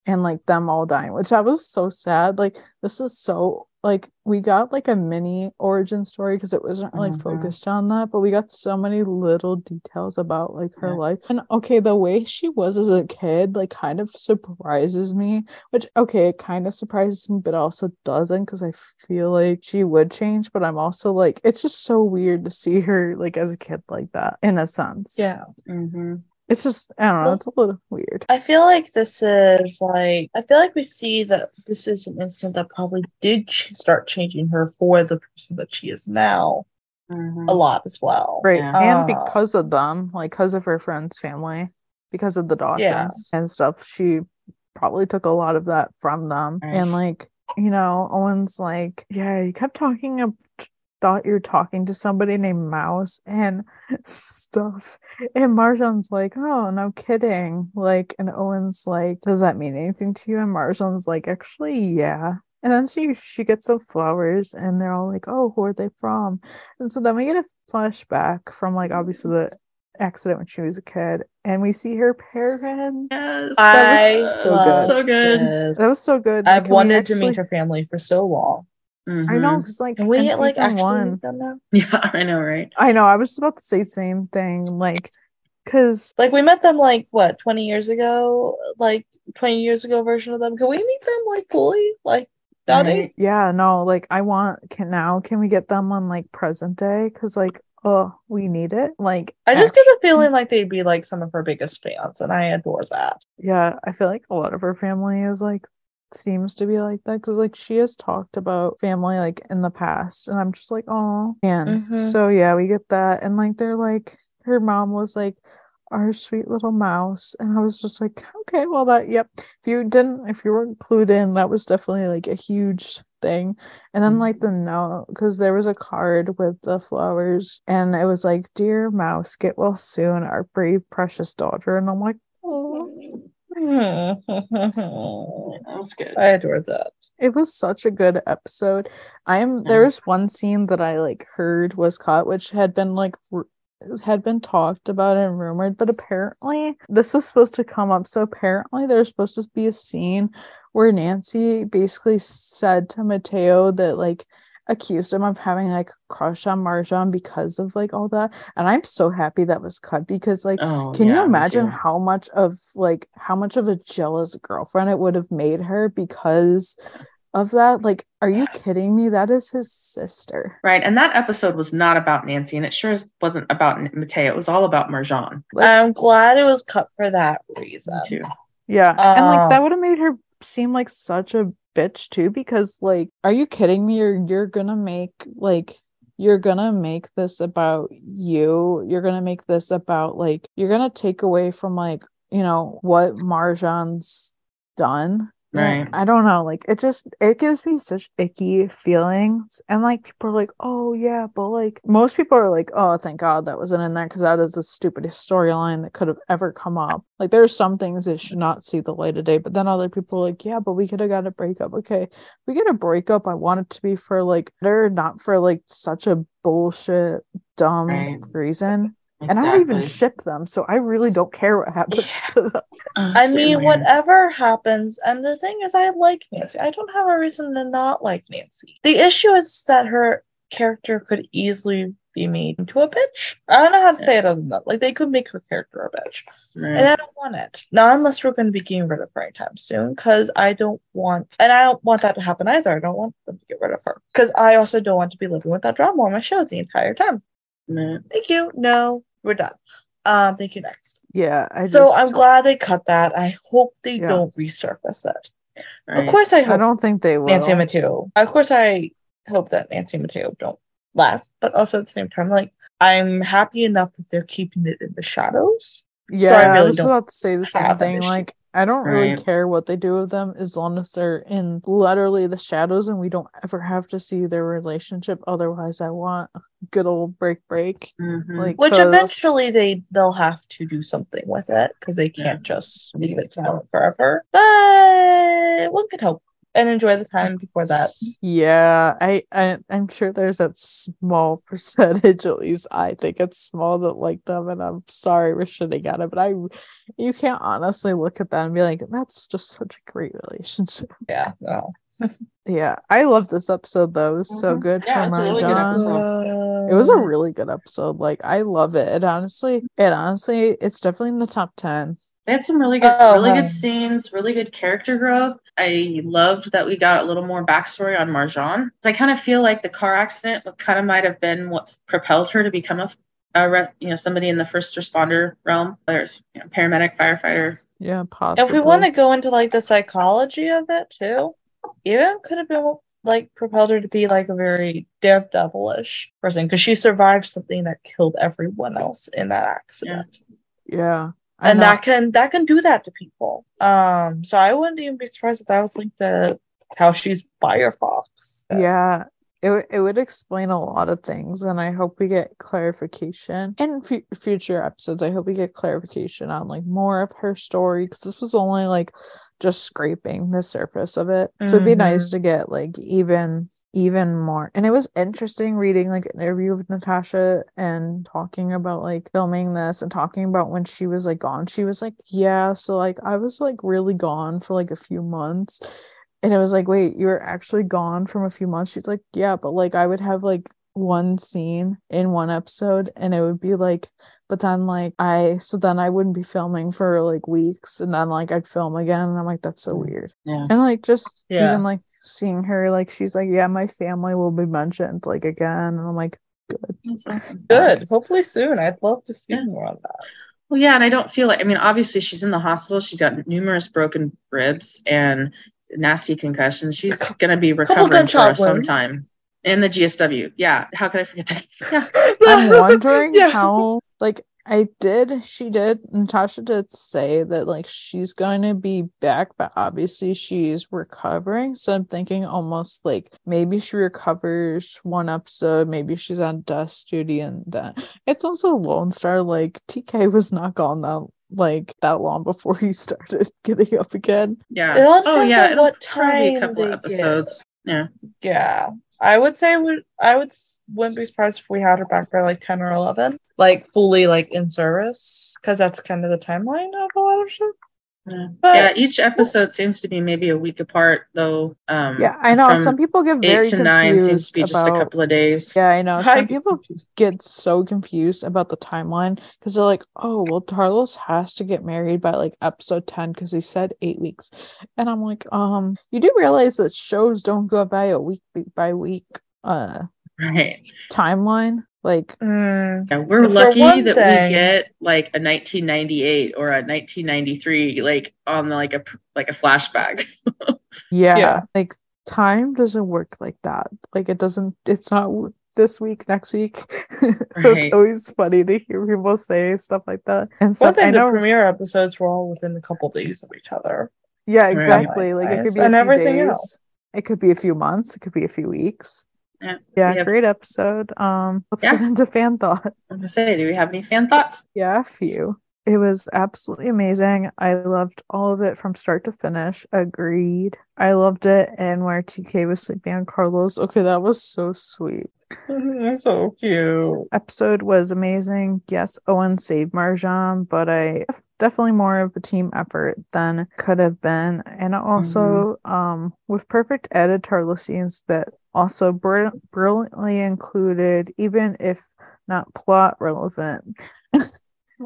and like them all dying, which I was so sad. Like this was so like we got like a mini origin story because it wasn't really focused on that, but we got so many little details about like her life. And okay, the way she was as a kid like kind of surprises me, which okay, it kind of surprises me but also doesn't, because I feel like she would change. But I'm also like, it's just so weird to see her like as a kid like that in a sense. Yeah. It's just, I don't know, it's a little weird. I feel like we see that this is an incident that probably did start changing her for the person that she is now a lot as well. Right. And because of them, like because of her friend's family, because of the Dawsons and stuff, she probably took a lot of that from them. And like, you know, Owen's like, "Yeah, you kept thought you were talking to somebody named Mouse and stuff." And Marjan's like, "Oh, no kidding." Like, and Owen's like, "Does that mean anything to you?" And Marjan's like, "Actually, yeah." And then she gets some flowers, and they're all like, "Oh, who are they from?" And so then we get a flashback from like obviously the accident when she was a kid, and we see her parents. Yes, That was so good. That was so good. I've wanted to meet her family for so long. I know, because like, can we in like season actually one, meet them now? Yeah, I know, right? I know. I was about to say the same thing, like, because like we met them like what 20 years ago, like 20 years ago version of them. Can we meet them like fully, like nowadays? Right. Yeah, no, like can we get them on like present day? Because like, oh, we need it. Like, I just get the feeling like they'd be like some of her biggest fans, and I adore that. Yeah, I feel like a lot of her family is like seems to be like that, because like she has talked about family like in the past, and I'm just like, oh. And so yeah, we get that. And like they're like, her mom was like, "Our sweet little mouse," and I was just like, okay, well, that, yep, if you were included in, that was definitely like a huge thing. And then like the note, because there was a card with the flowers, and it was like, "Dear Mouse, get well soon, our brave precious daughter." And I'm like, oh. That was good. I adore that. It was such a good episode. There was one scene that I like heard was cut, which had been like had been talked about and rumored, but apparently this was supposed to come up. So apparently there's supposed to be a scene where Nancy basically said to Mateo that like accused him of having like a crush on Marjan because of like all that. And I'm so happy that was cut, because like, can you imagine how much of a jealous girlfriend it would have made her because of that? Like, are you kidding me? That is his sister. Right. And that episode was not about Nancy, and it sure wasn't about Mateo. It was all about Marjan. Like, I'm glad it was cut for that reason. Me too. Yeah. And like that would have made her seem like such a bitch too, because like, are you kidding me? You're gonna make this about you. You're gonna make this about like, you're gonna take away from like, you know, what Marjan's done Right. I don't know. Like it gives me such icky feelings. And like people are like, oh yeah, but like most people are like, oh thank God that wasn't in there because that is the stupidest storyline that could have ever come up. Like there's some things that should not see the light of day, but then other people are like, yeah, but we could have got a breakup. Okay, we get a breakup. I want it to be for like better, not for like such a bullshit, dumb reason. And I don't even ship them, so I really don't care what happens to them. I mean, whatever happens, and the thing is, I like Nancy. I don't have a reason to not like Nancy. The issue is that her character could easily be made into a bitch. I don't know how to say it other than that. Like, they could make her character a bitch. Right. And I don't want it. Not unless we're going to be getting rid of her anytime soon, because I don't want that to happen either. I don't want them to get rid of her. Because I also don't want to be living with that drama on my show the entire time. Thank you. No. We're done. Thank you. Next. Yeah. I'm glad they cut that. I hope they don't resurface it. Right. Of course, I don't think they will. Nancy and Mateo. Of course, I hope that Nancy and Mateo don't last. But also at the same time, like I'm happy enough that they're keeping it in the shadows. Yeah, so I was about to say the same thing. Like I don't really care what they do with them as long as they're in literally the shadows and we don't ever have to see their relationship. Otherwise, I want good old break. Like which eventually they'll have to do something with it because they can't just leave it silent forever. But one could hope and enjoy the time before that. Yeah, I'm sure there's that small percentage, at least I think it's small, that like them, and I'm sorry we're shitting at it, but you can't honestly look at that and be like, that's just such a great relationship. Yeah, no. Yeah, I love this episode though. It was so good for Marjan. It was a really good episode. Like I love it. It honestly, it's definitely in the top 10. They had some really good scenes, really good character growth. I loved that we got a little more backstory on Marjan. So I kind of feel like the car accident kind of might have been what propelled her to become somebody in the first responder realm. There's paramedic, firefighter. Yeah, possibly. If we want to go into like the psychology of it too, even could have been like propelled her to be like a very daredevilish person because she survived something that killed everyone else in that accident. Yeah. And that can do that to people. So I wouldn't even be surprised if that was like how she's Firefox. Yeah, it would explain a lot of things, and I hope we get clarification in future episodes. I hope we get clarification on like more of her story because this was only like just scraping the surface of it. So it'd be nice to get like even more. And it was interesting reading like an interview with Natasha and talking about like filming this and talking about when she was like gone. She was like, yeah, so like I was like really gone for like a few months. And it was like, wait, you were actually gone from a few months? She's like, yeah, but like I would have like one scene in one episode and it would be like, but then like I wouldn't be filming for like weeks and then like I'd film again and I'm like, that's so weird. Yeah. And like just even like seeing her, like she's like, yeah, my family will be mentioned like again, and I'm like, good. That's awesome. Good. Hopefully soon. I'd love to see more on that. Well, yeah, and I don't feel like, I mean, obviously she's in the hospital. She's got numerous broken ribs and nasty concussions. She's gonna be recovering for some time. In the GSW. Yeah. How could I forget that? Yeah. I'm wondering how like Natasha did say that like she's going to be back, but obviously she's recovering, so I'm thinking almost like maybe she recovers one episode, maybe she's on desk duty, and then it's also Lone Star. Like TK was not gone that long before he started getting up again. Yeah. It'll what time a couple episodes. Yeah. I would say wouldn't be surprised if we had her back by like 10 or 11, like fully like in service, because that's kind of the timeline of a lot of shit. But each episode seems to be maybe a week apart, though. Yeah, I know. Some people get very 8 to 9 seems to be just a couple of days. Yeah, I know. Some people get so confused about the timeline because they're like, "Oh, well, Carlos has to get married by like episode 10 because he said 8 weeks," and I'm like, you do realize that shows don't go by a week by week timeline. Like, yeah, we're lucky that we get like a 1998 or a 1993, like on like a flashback. yeah, like time doesn't work like that. Like it doesn't. It's not this week, next week. So it's always funny to hear people say stuff like that. And so the premiere episodes were all within a couple days of each other. Yeah, Right. exactly. Like it could be a and few everything days. else. It could be a few months. It could be a few weeks. Yeah. Yeah, great episode. Let's get into fan thoughts. I'm gonna say, do we have any fan thoughts? Yeah, a few. It was absolutely amazing. I loved all of it from start to finish. Agreed. I loved it. And where TK was sleeping on Carlos. Okay, that was so sweet. So cute. Episode was amazing. Yes, Owen saved Marjan, but I definitely more of a team effort than could have been. And also, with perfect added Tarlo scenes that also brilliantly included, even if not plot relevant.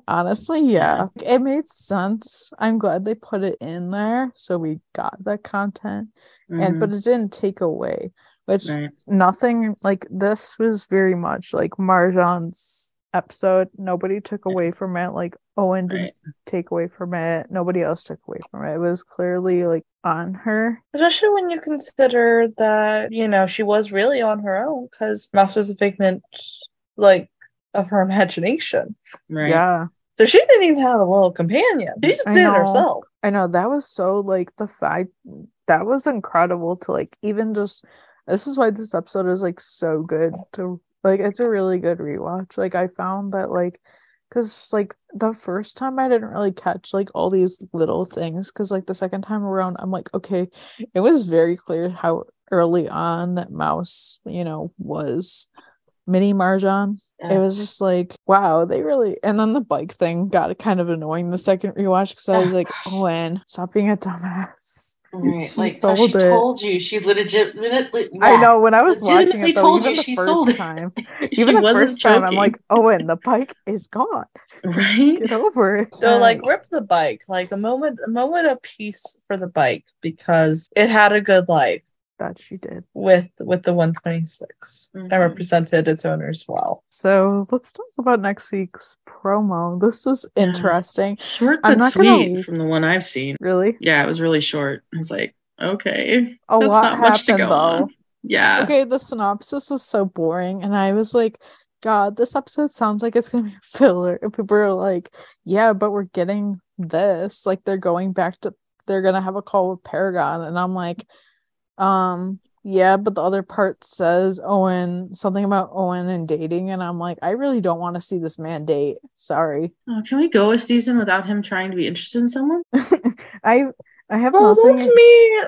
Honestly, yeah. It made sense. I'm glad they put it in there so we got that content. But it didn't take away, which nothing like this was very much like Marjan's episode. Nobody took away from it. Like Owen didn't take away from it. Nobody else took away from it. It was clearly like on her. Especially when you consider that, you know, she was really on her own because Mouse was a figment like of her imagination. Right. Yeah. So she didn't even have a little companion. She just did it herself. I know, that was so like the fact that was incredible to like even just this is why this episode is like so good to like it's a really good rewatch. Like I found that like because like the first time I didn't really catch like all these little things because like the second time around I'm like okay, it was very clear how early on that Mouse, you know, was mini Marjan. It was just like, wow, they really. And then the bike thing got kind of annoying the second rewatch because I was like, Owen, stop being a dumbass. Right. She like, sold she it. Told you. She legitimately. I know, when I was watching it, though, told even you the she first sold it. time, She even the wasn't first time, I'm joking. like, Owen, the bike is gone. Right. Get over it. So like rip the bike, like a moment of peace for the bike because it had a good life. That she did with the 126 and represented its owners well. So let's talk about next week's promo. This was interesting. Short but sweet from the one I've seen. Really? Yeah, it was really short. I was like, okay. A that's lot not much to happened go though. on. Yeah. Okay, the synopsis was so boring and I was like, God, this episode sounds like it's gonna be a filler. And people are like, yeah, but we're getting this. Like they're gonna have a call with Paragon. And I'm like, yeah, but the other part says something about Owen and dating, and I'm like, I really don't want to see this man date. Sorry. Oh, can we go a season without him trying to be interested in someone? I have nothing. That's me.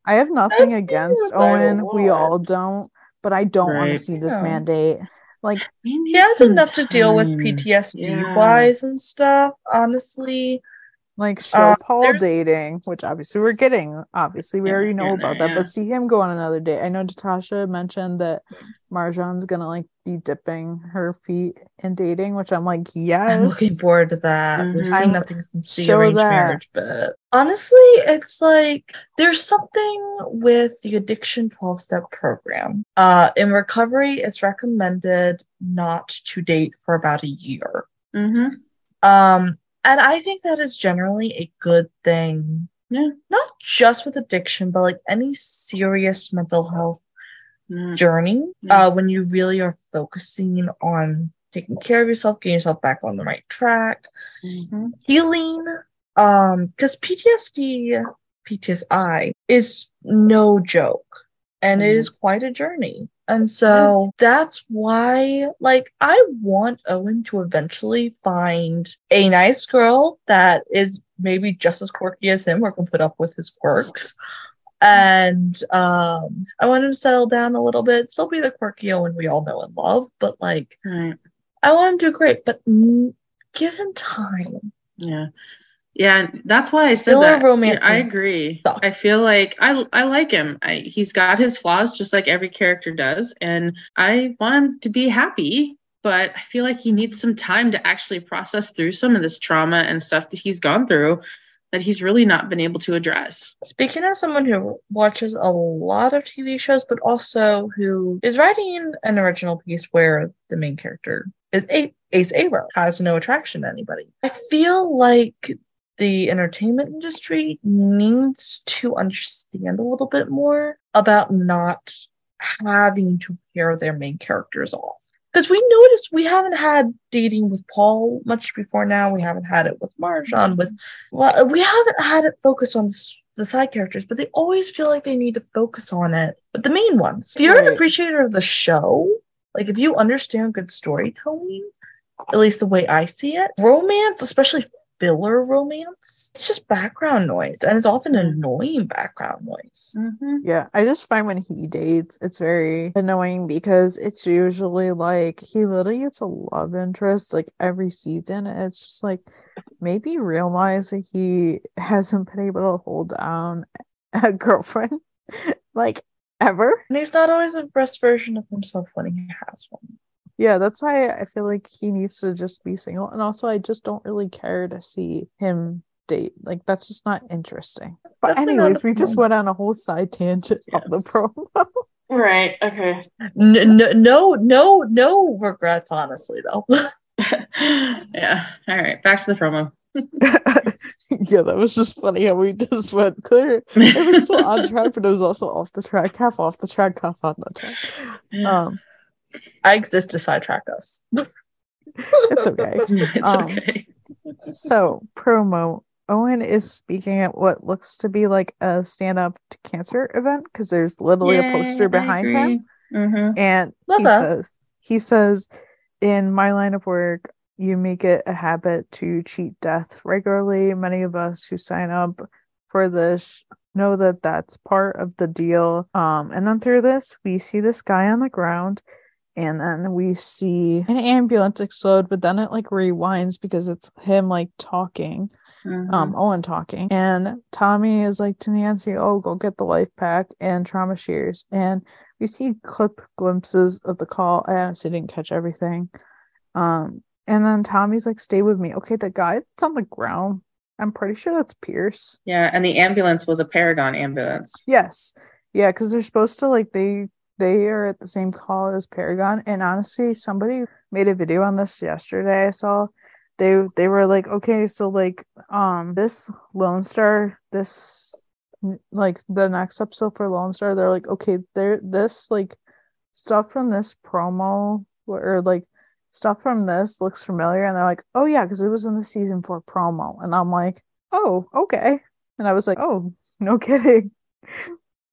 I have nothing against Owen. We all don't, but I don't want to see this man date. Like he has enough to deal with PTSD wise and stuff, honestly. Like show Paul dating, which obviously we're getting. Obviously, we already know about that, but see him go on another date. I know Natasha mentioned that Marjan's gonna like be dipping her feet in dating, which I'm like, yes. I'm looking forward to that. We've seen nothing since the arranged marriage, but honestly, it's like there's something with the addiction 12-step program. In recovery, it's recommended not to date for about a year. And I think that is generally a good thing. Yeah. Not just with addiction, but like any serious mental health journey. When you really are focusing on taking care of yourself, getting yourself back on the right track, healing. Because PTSI is no joke. And it is quite a journey. And so that's why, like, I want Owen to eventually find a nice girl that is maybe just as quirky as him or can put up with his quirks. And I want him to settle down a little bit, still be the quirky Owen we all know and love, but, like, I want him to do great, but give him time. Yeah. Yeah, that's why I said that. I agree. Suck. I feel like I like him. He's got his flaws just like every character does, and I want him to be happy, but I feel like he needs some time to actually process through some of this trauma and stuff that he's gone through that he's really not been able to address. Speaking as someone who watches a lot of TV shows, but also who is writing an original piece where the main character is Ace Aro, has no attraction to anybody. I feel like the entertainment industry needs to understand a little bit more about not having to pair their main characters off. Because we noticed we haven't had dating with Paul much before now. We haven't had it with Marjan. We haven't had it focus on the side characters, but they always feel like they need to focus on it. But the main ones. If you're an appreciator of the show, like if you understand good storytelling, at least the way I see it, romance, especially filler romance, it's just background noise, and it's often annoying background noise. Yeah, I just find when he dates, it's very annoying because it's usually like he literally gets a love interest like every season, and it's just like maybe realize that he hasn't been able to hold down a girlfriend like ever, and he's not always the best version of himself when he has one. Yeah, that's why I feel like he needs to just be single. And also, I just don't really care to see him date. Like, that's just not interesting. But Definitely anyways, we just went on a whole side tangent of the promo. Right. Okay. No regrets, honestly, though. Yeah. All right. Back to the promo. Yeah, that was just funny how we just went clear. It was still on track, but it was also off the track, half off the track, half on the track. I exist to sidetrack us. It's okay. It's okay. So, promo. Owen is speaking at what looks to be like a stand-up to cancer event because there's literally a poster behind him. And he says, in my line of work, you make it a habit to cheat death regularly. Many of us who sign up for this know that that's part of the deal. And then through this, we see this guy on the ground. And then we see an ambulance explode, but then it like rewinds because it's him like talking, Owen talking. And Tommy is like to Nancy, oh, go get the life pack and trauma shears. And we see glimpses of the call. I honestly didn't catch everything. And then Tommy's like, stay with me. Okay, the guy that's on the ground, I'm pretty sure that's Pierce. Yeah, and the ambulance was a Paragon ambulance. Yes. Yeah, because they're supposed to like, they are at the same call as Paragon, and honestly, somebody made a video on this yesterday. I saw they were like, okay, so like this Lone Star, this like the next episode for Lone Star, they're like, okay, this like stuff from this promo or like stuff from this looks familiar, and they're like, oh yeah, because it was in the season 4 promo, and I'm like, oh okay, and I was like, oh no kidding.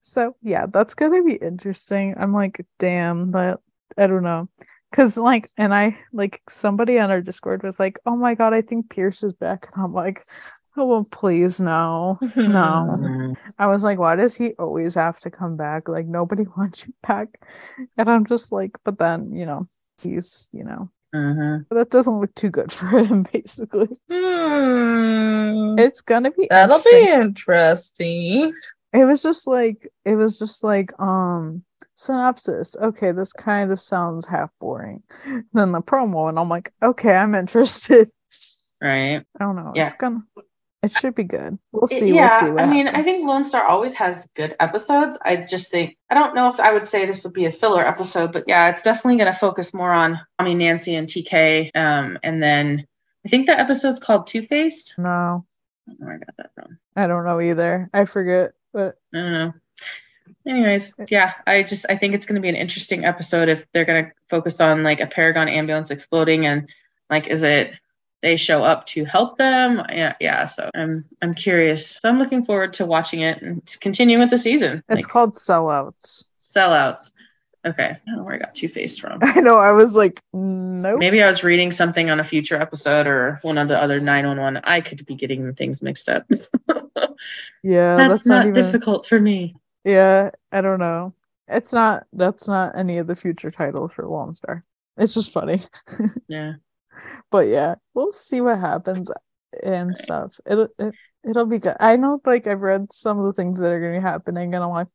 So yeah, that's gonna be interesting. I'm like, damn, but I don't know. Cause like, and I like somebody on our Discord was like, oh my god, I think Pierce is back. And I'm like, oh well, please no. No. I was like, why does he always have to come back? Like nobody wants you back. And I'm just like, but then, he's, that doesn't look too good for him, basically. It's gonna be that'll be interesting. It was just like synopsis. Okay, this kind of sounds half boring. Then the promo, and I'm like, okay, I'm interested. Right. I don't know. Yeah. It should be good. We'll see. Yeah, we'll see what happens. I think Lone Star always has good episodes. I just think I don't know if I would say this would be a filler episode, but yeah, it's definitely going to focus more on Tommy, Nancy, and TK. And then I think the episode's called Two-Faced. No, I don't know where I got that from. I don't know either. I forget. But I don't know. Anyways, yeah, I think it's going to be an interesting episode if they're going to focus on like a Paragon ambulance exploding and like, is it they show up to help them? Yeah. So I'm curious. So I'm looking forward to watching it and continuing with the season. It's called Sellouts. Okay. I don't know where I got Two-Faced from. I know. I was like, nope. Maybe I was reading something on a future episode or one of the other 911. I could be getting things mixed up. Yeah, that's not difficult for me. Yeah, I don't know. That's not any of the future titles for Lone Star. It's just funny. Yeah. But yeah, we'll see what happens and stuff. It'll be good. I know, like I've read some of the things that are going to be happening, and I'm like,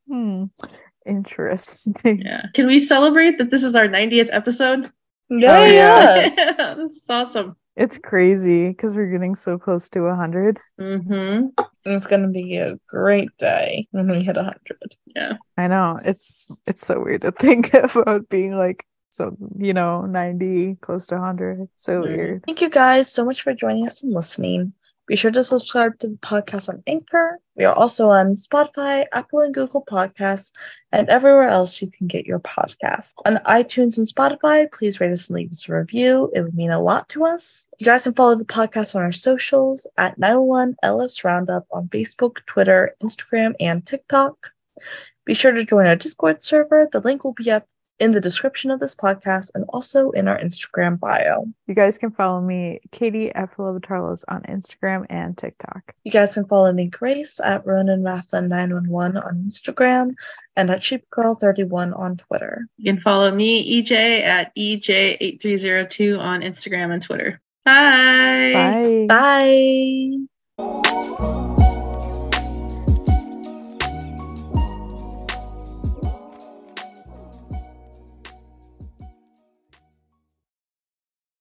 interesting. Yeah. Can we celebrate that this is our 90th episode? Yeah. This is awesome. It's crazy because we're getting so close to 100. It's gonna be a great day when we hit 100. Yeah, I know. It's so weird to think about being like 90 close to 100. So weird. Thank you guys so much for joining us and listening. Be sure to subscribe to the podcast on Anchor. We are also on Spotify, Apple and Google Podcasts, and everywhere else you can get your podcasts. On iTunes and Spotify, please rate us and leave us a review. It would mean a lot to us. You guys can follow the podcast on our socials at 901 LS Roundup on Facebook, Twitter, Instagram, and TikTok. Be sure to join our Discord server. The link will be in the description of this podcast and also in our Instagram bio. You guys can follow me, Katie F. Lovatarlos, on Instagram and TikTok. You guys can follow me, Grace, at RonanRafa911 on Instagram and at CheapGirl31 on Twitter. You can follow me, EJ, at EJ8302 on Instagram and Twitter. Bye. Bye. Bye.